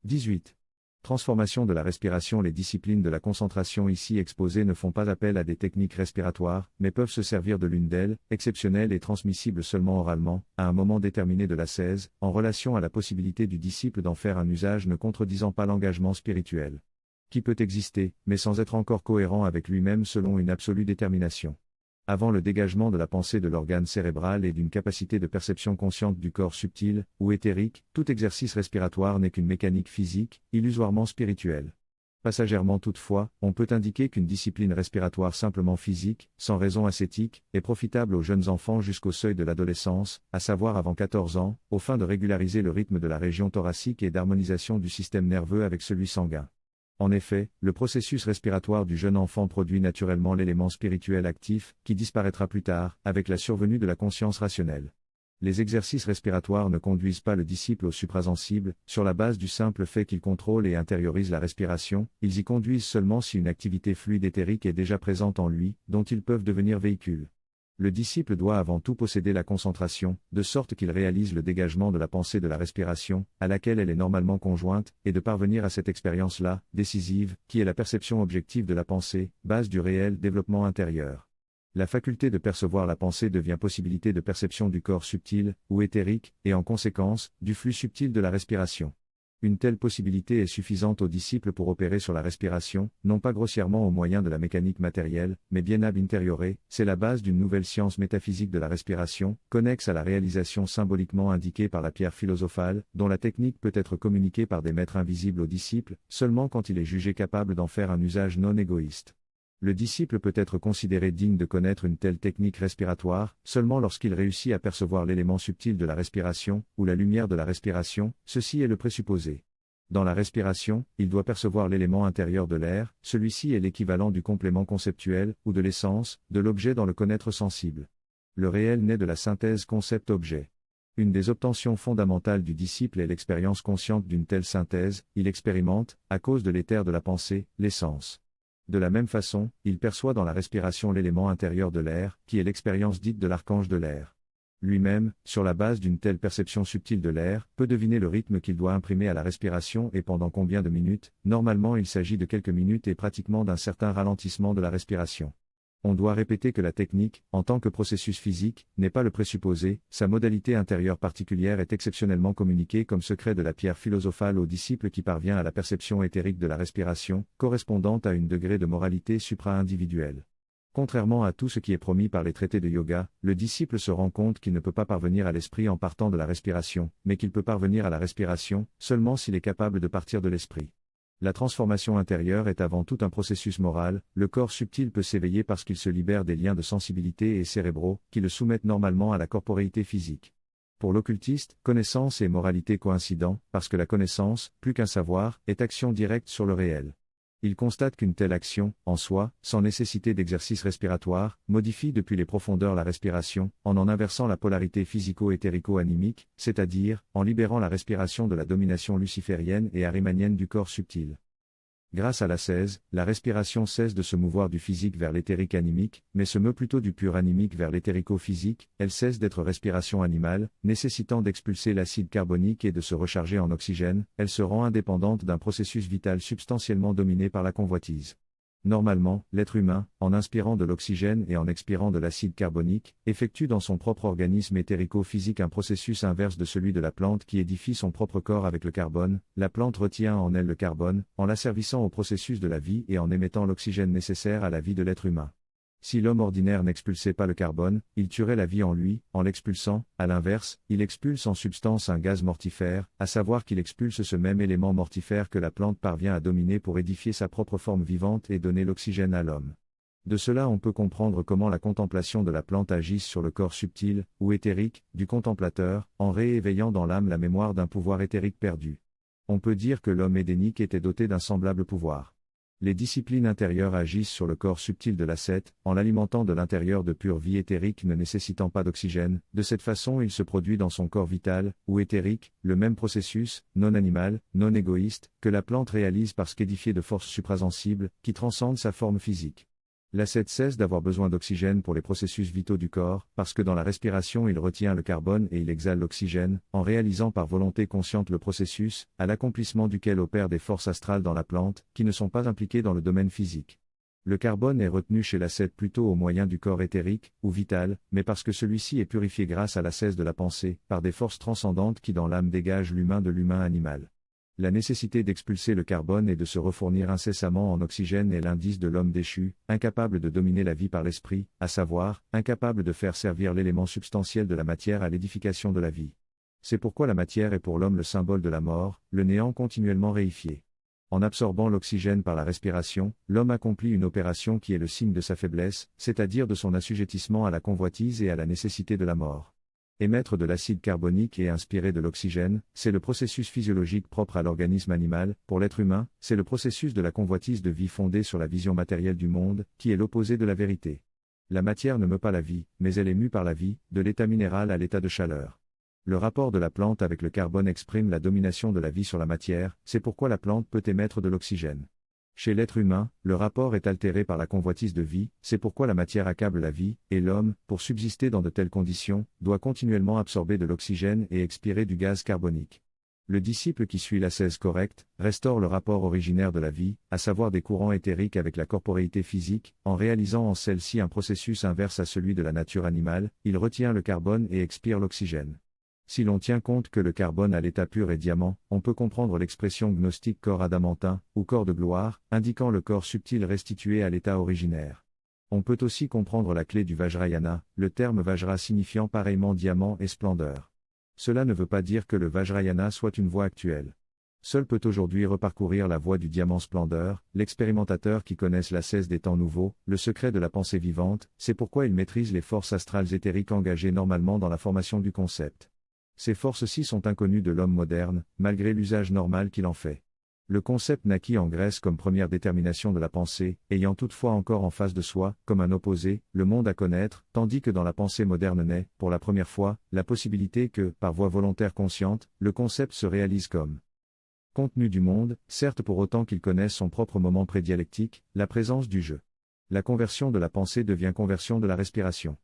18. Transformation de la respiration. Les disciplines de la concentration ici exposées ne font pas appel à des techniques respiratoires, mais peuvent se servir de l'une d'elles, exceptionnelle et transmissible seulement oralement, à un moment déterminé de l'ascèse, en relation à la possibilité du disciple d'en faire un usage ne contredisant pas l'engagement spirituel, qui peut exister, mais sans être encore cohérent avec lui-même selon une absolue détermination. Avant le dégagement de la pensée de l'organe cérébral et d'une capacité de perception consciente du corps subtil, ou éthérique, tout exercice respiratoire n'est qu'une mécanique physique, illusoirement spirituelle. Passagèrement toutefois, on peut indiquer qu'une discipline respiratoire simplement physique, sans raison ascétique, est profitable aux jeunes enfants jusqu'au seuil de l'adolescence, à savoir avant 14 ans, aux fins de régulariser le rythme de la région thoracique et d'harmonisation du système nerveux avec celui sanguin. En effet, le processus respiratoire du jeune enfant produit naturellement l'élément spirituel actif, qui disparaîtra plus tard, avec la survenue de la conscience rationnelle. Les exercices respiratoires ne conduisent pas le disciple au suprasensible, sur la base du simple fait qu'il contrôle et intériorise la respiration, ils y conduisent seulement si une activité fluide éthérique est déjà présente en lui, dont ils peuvent devenir véhicule. Le disciple doit avant tout posséder la concentration, de sorte qu'il réalise le dégagement de la pensée de la respiration, à laquelle elle est normalement conjointe, et de parvenir à cette expérience-là, décisive, qui est la perception objective de la pensée, base du réel développement intérieur. La faculté de percevoir la pensée devient possibilité de perception du corps subtil, ou éthérique, et en conséquence, du flux subtil de la respiration. Une telle possibilité est suffisante au disciple pour opérer sur la respiration, non pas grossièrement au moyen de la mécanique matérielle, mais bien ab interiore, c'est la base d'une nouvelle science métaphysique de la respiration, connexe à la réalisation symboliquement indiquée par la pierre philosophale, dont la technique peut être communiquée par des maîtres invisibles au disciple, seulement quand il est jugé capable d'en faire un usage non égoïste. Le disciple peut être considéré digne de connaître une telle technique respiratoire, seulement lorsqu'il réussit à percevoir l'élément subtil de la respiration, ou la lumière de la respiration, ceci est le présupposé. Dans la respiration, il doit percevoir l'élément intérieur de l'air, celui-ci est l'équivalent du complément conceptuel, ou de l'essence, de l'objet dans le connaître sensible. Le réel naît de la synthèse concept-objet. Une des obtentions fondamentales du disciple est l'expérience consciente d'une telle synthèse, il expérimente, à cause de l'éther de la pensée, l'essence. De la même façon, il perçoit dans la respiration l'élément intérieur de l'air, qui est l'expérience dite de l'archange de l'air. Lui-même, sur la base d'une telle perception subtile de l'air, peut deviner le rythme qu'il doit imprimer à la respiration et pendant combien de minutes. Normalement il s'agit de quelques minutes et pratiquement d'un certain ralentissement de la respiration. On doit répéter que la technique, en tant que processus physique, n'est pas le présupposé, sa modalité intérieure particulière est exceptionnellement communiquée comme secret de la pierre philosophale au disciple qui parvient à la perception éthérique de la respiration, correspondant à un degré de moralité supra-individuelle. Contrairement à tout ce qui est promis par les traités de yoga, le disciple se rend compte qu'il ne peut pas parvenir à l'esprit en partant de la respiration, mais qu'il peut parvenir à la respiration, seulement s'il est capable de partir de l'esprit. La transformation intérieure est avant tout un processus moral, le corps subtil peut s'éveiller parce qu'il se libère des liens de sensibilité et cérébraux, qui le soumettent normalement à la corporéité physique. Pour l'occultiste, connaissance et moralité coïncident, parce que la connaissance, plus qu'un savoir, est action directe sur le réel. Il constate qu'une telle action, en soi, sans nécessité d'exercice respiratoire, modifie depuis les profondeurs la respiration, en inversant la polarité physico-éthérico-animique, c'est-à-dire, en libérant la respiration de la domination luciférienne et arimanienne du corps subtil. Grâce à l'ascèse, la respiration cesse de se mouvoir du physique vers l'éthérique animique, mais se meut plutôt du pur animique vers l'éthérico-physique, elle cesse d'être respiration animale, nécessitant d'expulser l'acide carbonique et de se recharger en oxygène, elle se rend indépendante d'un processus vital substantiellement dominé par la convoitise. Normalement, l'être humain, en inspirant de l'oxygène et en expirant de l'acide carbonique, effectue dans son propre organisme éthérico-physique un processus inverse de celui de la plante qui édifie son propre corps avec le carbone. La plante retient en elle le carbone, en l'asservissant au processus de la vie et en émettant l'oxygène nécessaire à la vie de l'être humain. Si l'homme ordinaire n'expulsait pas le carbone, il tuerait la vie en lui, en l'expulsant. À l'inverse, il expulse en substance un gaz mortifère, à savoir qu'il expulse ce même élément mortifère que la plante parvient à dominer pour édifier sa propre forme vivante et donner l'oxygène à l'homme. De cela on peut comprendre comment la contemplation de la plante agisse sur le corps subtil, ou éthérique, du contemplateur, en rééveillant dans l'âme la mémoire d'un pouvoir éthérique perdu. On peut dire que l'homme édénique était doté d'un semblable pouvoir. Les disciplines intérieures agissent sur le corps subtil de l'ascète, en l'alimentant de l'intérieur de pure vie éthérique ne nécessitant pas d'oxygène. De cette façon il se produit dans son corps vital, ou éthérique, le même processus, non animal, non égoïste, que la plante réalise parce qu'édifiée de forces suprasensibles, qui transcendent sa forme physique. L'ascète cesse d'avoir besoin d'oxygène pour les processus vitaux du corps, parce que dans la respiration il retient le carbone et il exhale l'oxygène, en réalisant par volonté consciente le processus, à l'accomplissement duquel opèrent des forces astrales dans la plante, qui ne sont pas impliquées dans le domaine physique. Le carbone est retenu chez l'ascète plutôt au moyen du corps éthérique, ou vital, mais parce que celui-ci est purifié grâce à l'ascèse de la pensée, par des forces transcendantes qui dans l'âme dégagent l'humain de l'humain animal. La nécessité d'expulser le carbone et de se refournir incessamment en oxygène est l'indice de l'homme déchu, incapable de dominer la vie par l'esprit, à savoir, incapable de faire servir l'élément substantiel de la matière à l'édification de la vie. C'est pourquoi la matière est pour l'homme le symbole de la mort, le néant continuellement réifié. En absorbant l'oxygène par la respiration, l'homme accomplit une opération qui est le signe de sa faiblesse, c'est-à-dire de son assujettissement à la convoitise et à la nécessité de la mort. Émettre de l'acide carbonique et inspirer de l'oxygène, c'est le processus physiologique propre à l'organisme animal. Pour l'être humain, c'est le processus de la convoitise de vie fondée sur la vision matérielle du monde, qui est l'opposé de la vérité. La matière ne meut pas la vie, mais elle est mue par la vie, de l'état minéral à l'état de chaleur. Le rapport de la plante avec le carbone exprime la domination de la vie sur la matière, c'est pourquoi la plante peut émettre de l'oxygène. Chez l'être humain, le rapport est altéré par la convoitise de vie, c'est pourquoi la matière accable la vie, et l'homme, pour subsister dans de telles conditions, doit continuellement absorber de l'oxygène et expirer du gaz carbonique. Le disciple qui suit l'ascèse correcte, restaure le rapport originaire de la vie, à savoir des courants éthériques avec la corporéité physique, en réalisant en celle-ci un processus inverse à celui de la nature animale, il retient le carbone et expire l'oxygène. Si l'on tient compte que le carbone à l'état pur est diamant, on peut comprendre l'expression gnostique corps adamantin, ou corps de gloire, indiquant le corps subtil restitué à l'état originaire. On peut aussi comprendre la clé du Vajrayana, le terme Vajra signifiant pareillement diamant et splendeur. Cela ne veut pas dire que le Vajrayana soit une voie actuelle. Seul peut aujourd'hui reparcourir la voie du diamant splendeur, l'expérimentateur qui connaisse l'ascèse des temps nouveaux, le secret de la pensée vivante, c'est pourquoi il maîtrise les forces astrales éthériques engagées normalement dans la formation du concept. Ces forces-ci sont inconnues de l'homme moderne, malgré l'usage normal qu'il en fait. Le concept naquit en Grèce comme première détermination de la pensée, ayant toutefois encore en face de soi, comme un opposé, le monde à connaître, tandis que dans la pensée moderne naît, pour la première fois, la possibilité que, par voie volontaire consciente, le concept se réalise comme contenu du monde, certes pour autant qu'il connaisse son propre moment prédialectique, la présence du je. La conversion de la pensée devient conversion de la respiration.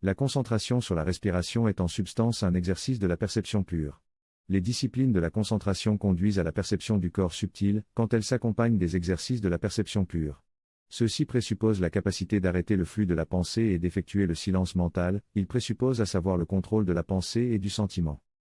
La concentration sur la respiration est en substance un exercice de la perception pure. Les disciplines de la concentration conduisent à la perception du corps subtil, quand elles s'accompagnent des exercices de la perception pure. Ceux-ci présupposent la capacité d'arrêter le flux de la pensée et d'effectuer le silence mental, ils présupposent à savoir le contrôle de la pensée et du sentiment.